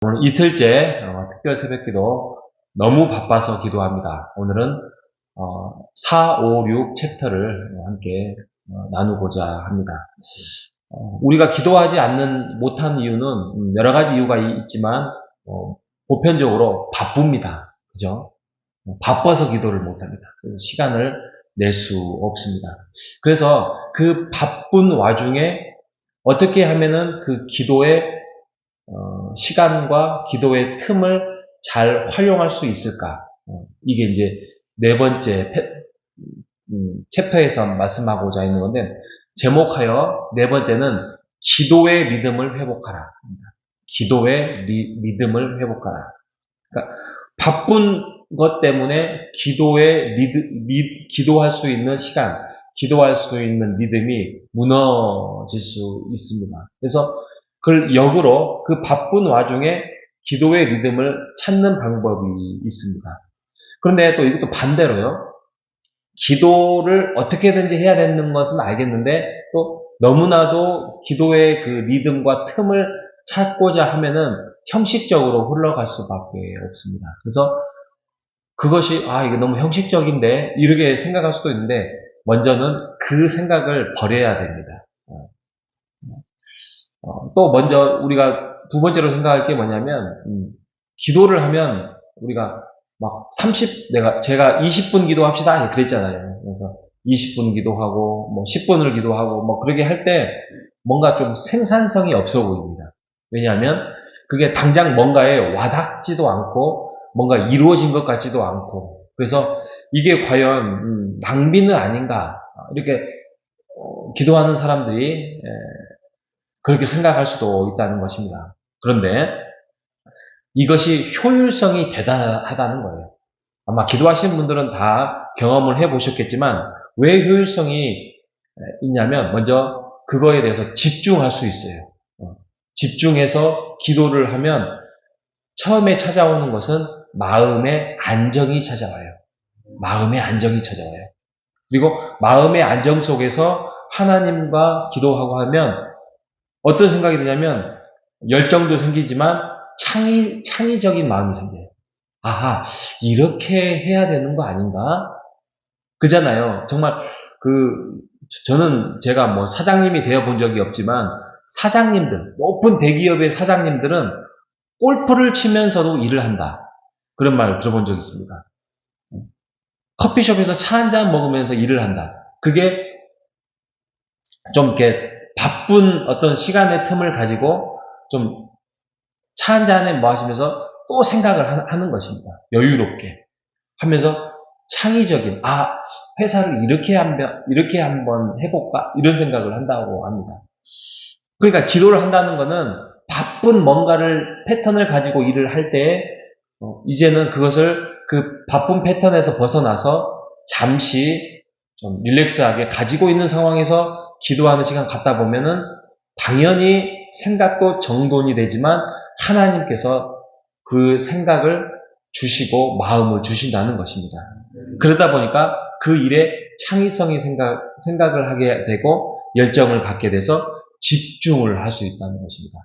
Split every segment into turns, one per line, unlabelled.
오늘 이틀째 특별 새벽기도 너무 바빠서 기도합니다. 오늘은 4, 5, 6 챕터를 함께 나누고자 합니다. 우리가 기도하지 못한 이유는 여러 가지 이유가 있지만 보편적으로 바쁩니다. 그죠? 바빠서 기도를 못합니다. 시간을 낼 수 없습니다. 그래서 그 바쁜 와중에 어떻게 하면은 그 기도의 시간과 기도의 틈을 잘 활용할 수 있을까? 이게 이제 네 번째 챕터에서 말씀하고자 있는 건데, 제목하여 네 번째는 기도의 믿음을 회복하라. 기도의 믿음을 회복하라. 그러니까 바쁜 것 때문에 기도할 수 있는 시간, 기도할 수 있는 믿음이 무너질 수 있습니다. 그래서 그걸 역으로 그 바쁜 와중에 기도의 리듬을 찾는 방법이 있습니다. 그런데 또 이것도 반대로요. 기도를 어떻게든지 해야 되는 것은 알겠는데 또 너무나도 기도의 그 리듬과 틈을 찾고자 하면은 형식적으로 흘러갈 수밖에 없습니다. 그래서 그것이 이거 너무 형식적인데 이렇게 생각할 수도 있는데 먼저는 그 생각을 버려야 됩니다. 또 먼저 우리가 두 번째로 생각할 게 뭐냐면 기도를 하면 우리가 막 제가 20분 기도합시다 그랬잖아요. 그래서 20분 기도하고 뭐 10분을 기도하고 뭐 그렇게 할 때 뭔가 좀 생산성이 없어 보입니다. 왜냐하면 그게 당장 뭔가에 와닿지도 않고 뭔가 이루어진 것 같지도 않고 그래서 이게 과연 낭비는 아닌가 이렇게 기도하는 사람들이 그렇게 생각할 수도 있다는 것입니다. 그런데 이것이 효율성이 대단하다는 거예요. 아마 기도하시는 분들은 다 경험을 해보셨겠지만 왜 효율성이 있냐면 먼저 그거에 대해서 집중할 수 있어요. 집중해서 기도를 하면 처음에 찾아오는 것은 마음의 안정이 찾아와요. 마음의 안정이 찾아와요. 그리고 마음의 안정 속에서 하나님과 기도하고 하면 어떤 생각이 드냐면 열정도 생기지만 창의적인 마음이 생겨요. 아하, 이렇게 해야 되는 거 아닌가? 그잖아요. 정말 저는 제가 뭐 사장님이 되어 본 적이 없지만 사장님들, 높은 대기업의 사장님들은 골프를 치면서도 일을 한다. 그런 말을 들어본 적이 있습니다. 커피숍에서 차 한 잔 먹으면서 일을 한다. 그게 좀 이렇게 바쁜 어떤 시간의 틈을 가지고 좀 차 한 잔에 뭐 하시면서 또 생각을 하는 것입니다. 여유롭게 하면서 창의적인 회사를 이렇게 한번 해볼까 이런 생각을 한다고 합니다. 그러니까 기도를 한다는 것은 바쁜 뭔가를 패턴을 가지고 일을 할 때 이제는 그것을 그 바쁜 패턴에서 벗어나서 잠시 좀 릴렉스하게 가지고 있는 상황에서 기도하는 시간 갖다 보면은 당연히 생각도 정돈이 되지만 하나님께서 그 생각을 주시고 마음을 주신다는 것입니다. 그러다 보니까 그 일에 창의성이 생각을 하게 되고 열정을 갖게 돼서 집중을 할 수 있다는 것입니다.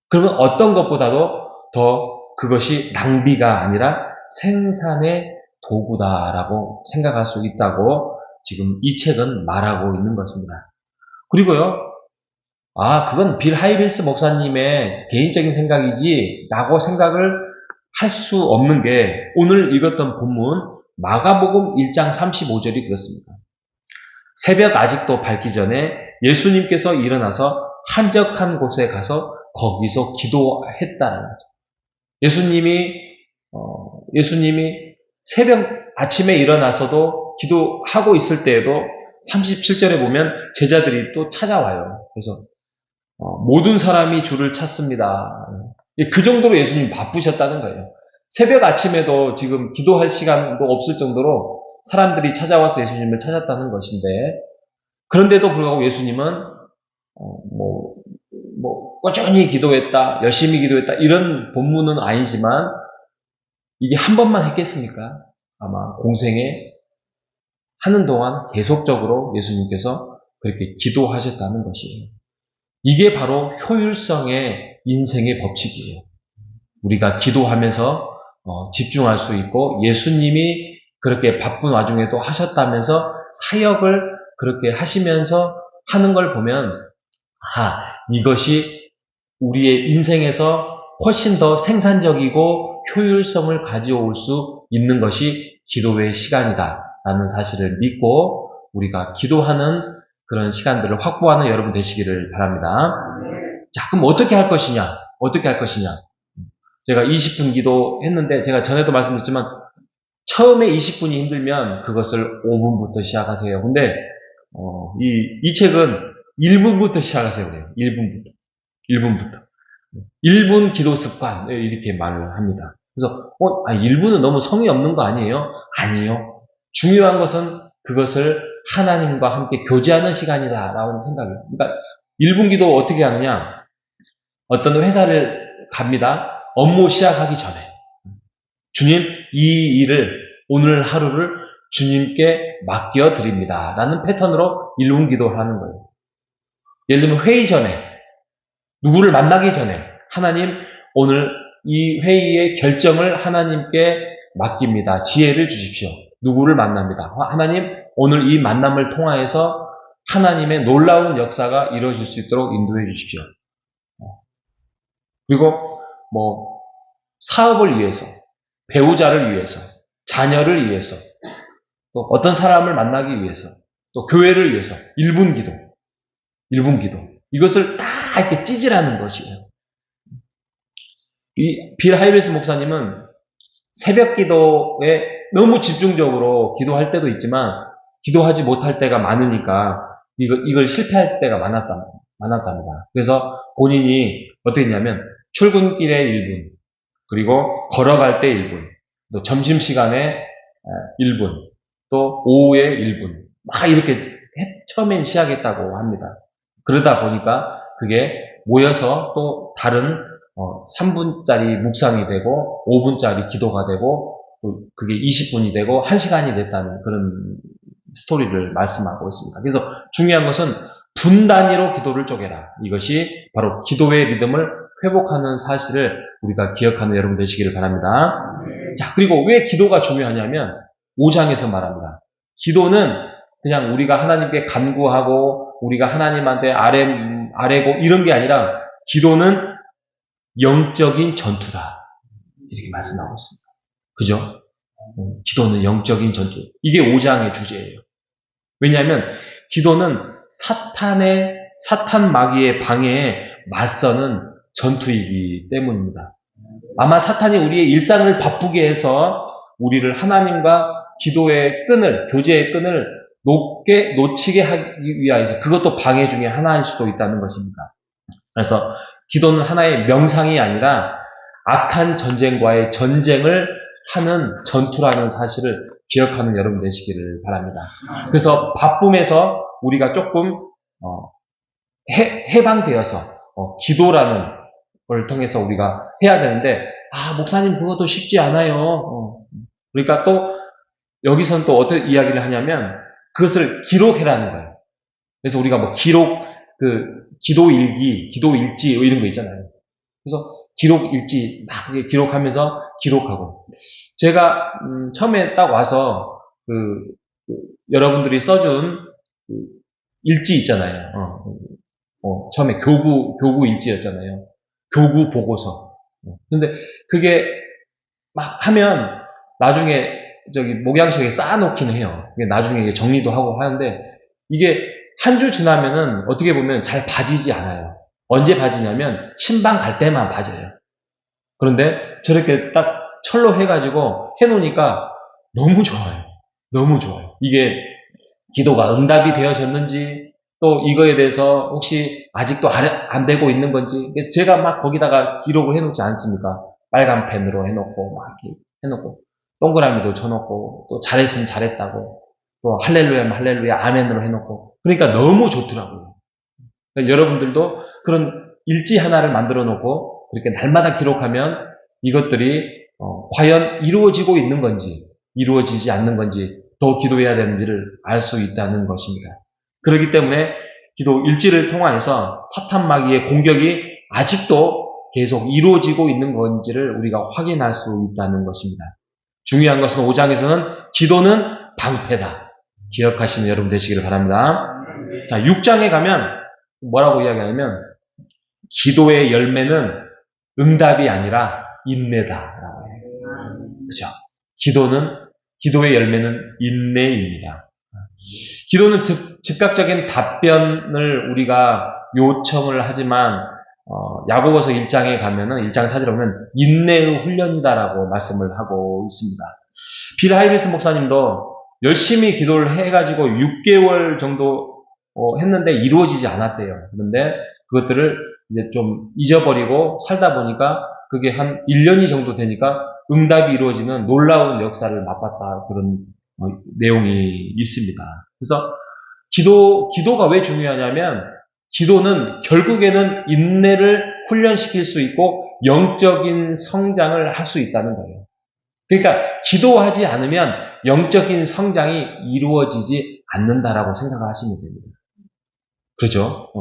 그러면 어떤 것보다도 더 그것이 낭비가 아니라 생산의 도구다라고 생각할 수 있다고 지금 이 책은 말하고 있는 것입니다. 그리고요, 그건 빌 하이빌스 목사님의 개인적인 생각이지 라고 생각을 할 수 없는 게 오늘 읽었던 본문 마가복음 1장 35절이 그렇습니다. 새벽 아직도 밝기 전에 예수님께서 일어나서 한적한 곳에 가서 거기서 기도했다는 거죠. 예수님이 새벽 아침에 일어나서도 기도하고 있을 때에도 37절에 보면 제자들이 또 찾아와요. 그래서 모든 사람이 주를 찾습니다. 그 정도로 예수님 바쁘셨다는 거예요. 새벽 아침에도 지금 기도할 시간도 없을 정도로 사람들이 찾아와서 예수님을 찾았다는 것인데 그런데도 불구하고 예수님은 꾸준히 기도했다, 열심히 기도했다 이런 본문은 아니지만 이게 한 번만 했겠습니까? 아마 공생에 하는 동안 계속적으로 예수님께서 그렇게 기도하셨다는 것이에요. 이게 바로 효율성의 인생의 법칙이에요. 우리가 기도하면서 집중할 수 있고 예수님이 그렇게 바쁜 와중에도 하셨다면서 사역을 그렇게 하시면서 하는 걸 보면 이것이 우리의 인생에서 훨씬 더 생산적이고 효율성을 가져올 수 있는 것이 기도의 시간이다라는 사실을 믿고 우리가 기도하는 그런 시간들을 확보하는 여러분 되시기를 바랍니다. 자, 그럼 어떻게 할 것이냐? 어떻게 할 것이냐? 제가 20분 기도했는데 제가 전에도 말씀드렸지만 처음에 20분이 힘들면 그것을 5분부터 시작하세요. 근데 이 책은 1분부터 시작하세요. 그래요. 1분부터. 1분 기도 습관 이렇게 말을 합니다. 그래서 1분은 너무 성의 없는 거 아니에요? 아니에요. 중요한 것은 그것을 하나님과 함께 교제하는 시간이다라는 생각이에요. 그러니까 1분 기도 어떻게 하느냐? 어떤 회사를 갑니다. 업무 시작하기 전에 주님, 이 일을 오늘 하루를 주님께 맡겨드립니다. 라는 패턴으로 1분 기도를 하는 거예요. 예를 들면 회의 전에 누구를 만나기 전에 하나님, 오늘 이 회의의 결정을 하나님께 맡깁니다. 지혜를 주십시오. 누구를 만납니다. 하나님, 오늘 이 만남을 통하여서 하나님의 놀라운 역사가 이루어질 수 있도록 인도해 주십시오. 그리고 사업을 위해서, 배우자를 위해서, 자녀를 위해서, 또 어떤 사람을 만나기 위해서, 또 교회를 위해서 1분 기도. 이것을 다 이렇게 찌질하는 것이에요. 이 빌 하이베스 목사님은 새벽 기도에 너무 집중적으로 기도할 때도 있지만 기도하지 못할 때가 많으니까 이걸 실패할 때가 많았답니다. 그래서 본인이 어떻게 했냐면 출근길에 1분, 그리고 걸어갈 때 1분, 또 점심시간에 1분, 또 오후에 1분, 막 이렇게 처음엔 시작했다고 합니다. 그러다 보니까 그게 모여서 또 다른 3분짜리 묵상이 되고 5분짜리 기도가 되고 또 그게 20분이 되고 1시간이 됐다는 그런 스토리를 말씀하고 있습니다. 그래서 중요한 것은 분 단위로 기도를 쪼개라. 이것이 바로 기도의 리듬을 회복하는 사실을 우리가 기억하는 여러분 되시기를 바랍니다. 자, 그리고 왜 기도가 중요하냐면 5장에서 말합니다. 기도는 그냥 우리가 하나님께 간구하고 우리가 하나님한테 아뢰고 이런 게 아니라 기도는 영적인 전투다. 이렇게 말씀하고 있습니다. 그죠? 기도는 영적인 전투. 이게 5장의 주제예요. 왜냐하면 기도는 사탄 마귀의 방해에 맞서는 전투이기 때문입니다. 아마 사탄이 우리의 일상을 바쁘게 해서 우리를 하나님과 기도의 끈을, 교제의 끈을 놓치게 하기 위하여서 그것도 방해 중에 하나일 수도 있다는 것입니다. 그래서 기도는 하나의 명상이 아니라 악한 전쟁과의 전쟁을 하는 전투라는 사실을 기억하는 여러분 되시기를 바랍니다. 그래서 바쁨에서 우리가 조금 해방되어서 기도라는 걸 통해서 우리가 해야 되는데 목사님 그것도 쉽지 않아요. 그러니까 또 여기서는 또 어떤 이야기를 하냐면 그것을 기록해라는 거예요. 그래서 우리가 기도 일지 이런 거 있잖아요. 그래서 기록 일지 막 기록하면서 기록하고 제가 처음에 딱 와서 여러분들이 써준 일지 있잖아요. 처음에 교구 일지였잖아요. 교구 보고서. 근데 그게 막 하면 나중에 목양식에 쌓아놓기는 해요. 나중에 정리도 하고 하는데 이게 한 주 지나면은 어떻게 보면 잘 봐지지 않아요. 언제 봐지냐면 신방 갈 때만 봐져요. 그런데 저렇게 딱 철로 해가지고 해놓으니까 너무 좋아요. 너무 좋아요. 이게 기도가 응답이 되어졌는지 또 이거에 대해서 혹시 아직도 안 되고 있는 건지 제가 막 거기다가 기록을 해놓지 않습니까? 빨간 펜으로 해놓고 막 이렇게 해놓고 동그라미도 쳐놓고 또 잘했으면 잘했다고 또 할렐루야면 할렐루야 아멘으로 해놓고 그러니까 너무 좋더라고요. 그러니까 여러분들도 그런 일지 하나를 만들어 놓고 그렇게 날마다 기록하면 이것들이 과연 이루어지고 있는 건지 이루어지지 않는 건지 더 기도해야 되는지를 알 수 있다는 것입니다. 그렇기 때문에 기도 일지를 통하여서 사탄 마귀의 공격이 아직도 계속 이루어지고 있는 건지를 우리가 확인할 수 있다는 것입니다. 중요한 것은 5장에서는 기도는 방패다. 기억하시는 여러분 되시기를 바랍니다. 자, 6장에 가면 뭐라고 이야기하냐면 기도의 열매는 응답이 아니라 인내다라고 해요. 그죠? 기도의 열매는 인내입니다. 기도는 즉각적인 답변을 우리가 요청을 하지만 야고보서 1장에 가면은 1장 4절에 보면 인내의 훈련이다라고 말씀을 하고 있습니다. 빌 하이비스 목사님도 열심히 기도를 해가지고 6개월 정도 했는데 이루어지지 않았대요. 그런데 그것들을 이제 좀 잊어버리고 살다 보니까 그게 한 1년이 정도 되니까 응답이 이루어지는 놀라운 역사를 맛봤다. 그런 내용이 있습니다. 그래서 기도가 왜 중요하냐면 기도는 결국에는 인내를 훈련시킬 수 있고 영적인 성장을 할 수 있다는 거예요. 그러니까 기도하지 않으면 영적인 성장이 이루어지지 않는다라고 생각하시면 됩니다. 그렇죠?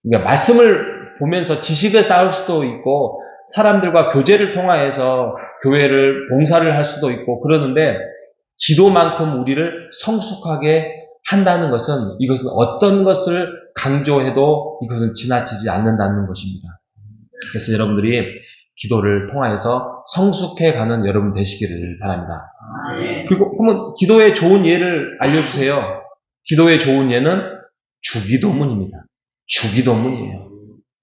그러니까 말씀을 보면서 지식을 쌓을 수도 있고 사람들과 교제를 통하여서 교회를 봉사를 할 수도 있고 그러는데 기도만큼 우리를 성숙하게 한다는 것은 이것은 어떤 것을 강조해도 이것은 지나치지 않는다는 것입니다. 그래서 여러분들이 기도를 통하여서 성숙해가는 여러분 되시기를 바랍니다. 그리고 한번 기도의 좋은 예를 알려주세요. 기도의 좋은 예는 주기도문입니다. 주기도문이에요.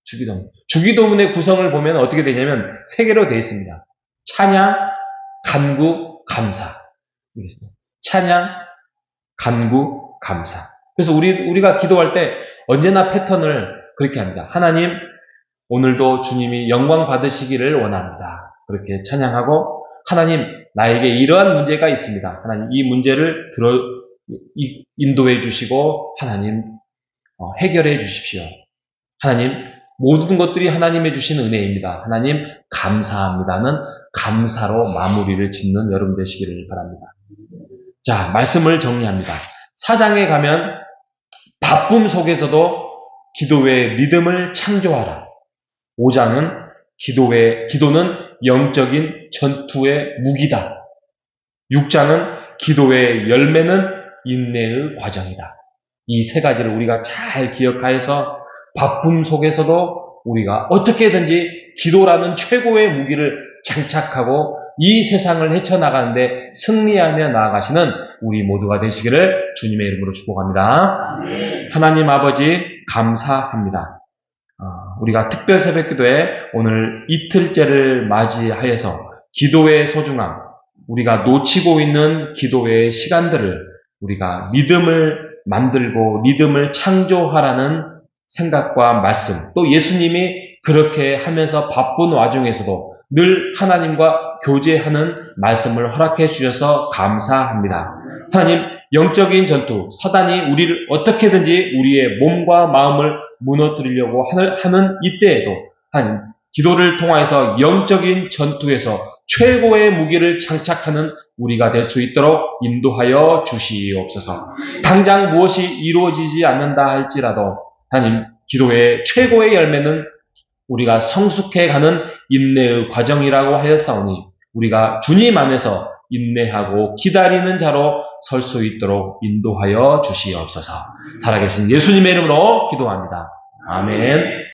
주기도문. 주기도문의 구성을 보면 어떻게 되냐면 3개로 되어 있습니다. 찬양, 간구, 감사. 찬양, 간구, 감사. 그래서 우리가 기도할 때 언제나 패턴을 그렇게 합니다. 하나님, 오늘도 주님이 영광 받으시기를 원합니다. 그렇게 찬양하고, 하나님, 나에게 이러한 문제가 있습니다. 하나님, 이 문제를 인도해 주시고, 하나님, 해결해 주십시오. 하나님, 모든 것들이 하나님의 주신 은혜입니다. 하나님, 감사합니다는 감사로 마무리를 짓는 여러분 되시기를 바랍니다. 자, 말씀을 정리합니다. 4장에 가면 바쁨 속에서도 기도의 리듬을 창조하라. 5장은 기도는 영적인 전투의 무기다. 6장은 기도의 열매는 인내의 과정이다. 이 3가지를 우리가 잘 기억하여서 바쁨 속에서도 우리가 어떻게든지 기도라는 최고의 무기를 장착하고 이 세상을 헤쳐나가는데 승리하며 나아가시는 우리 모두가 되시기를 주님의 이름으로 축복합니다. 하나님 아버지 감사합니다. 우리가 특별 새벽기도에 오늘 이틀째를 맞이하여서 기도의 소중함, 우리가 놓치고 있는 기도의 시간들을 우리가 리듬을 만들고 리듬을 창조하라는 생각과 말씀, 또 예수님이 그렇게 하면서 바쁜 와중에서도 늘 하나님과 교제하는 말씀을 허락해 주셔서 감사합니다. 하나님, 영적인 전투, 사단이 우리를 어떻게든지 우리의 몸과 마음을 무너뜨리려고 하는 이때에도 하나님, 기도를 통해서 영적인 전투에서 최고의 무기를 장착하는 우리가 될 수 있도록 인도하여 주시옵소서. 당장 무엇이 이루어지지 않는다 할지라도 하나님, 기도의 최고의 열매는 우리가 성숙해가는 인내의 과정이라고 하였사오니 우리가 주님 안에서 인내하고 기다리는 자로 설 수 있도록 인도하여 주시옵소서. 살아계신 예수님의 이름으로 기도합니다. 아멘.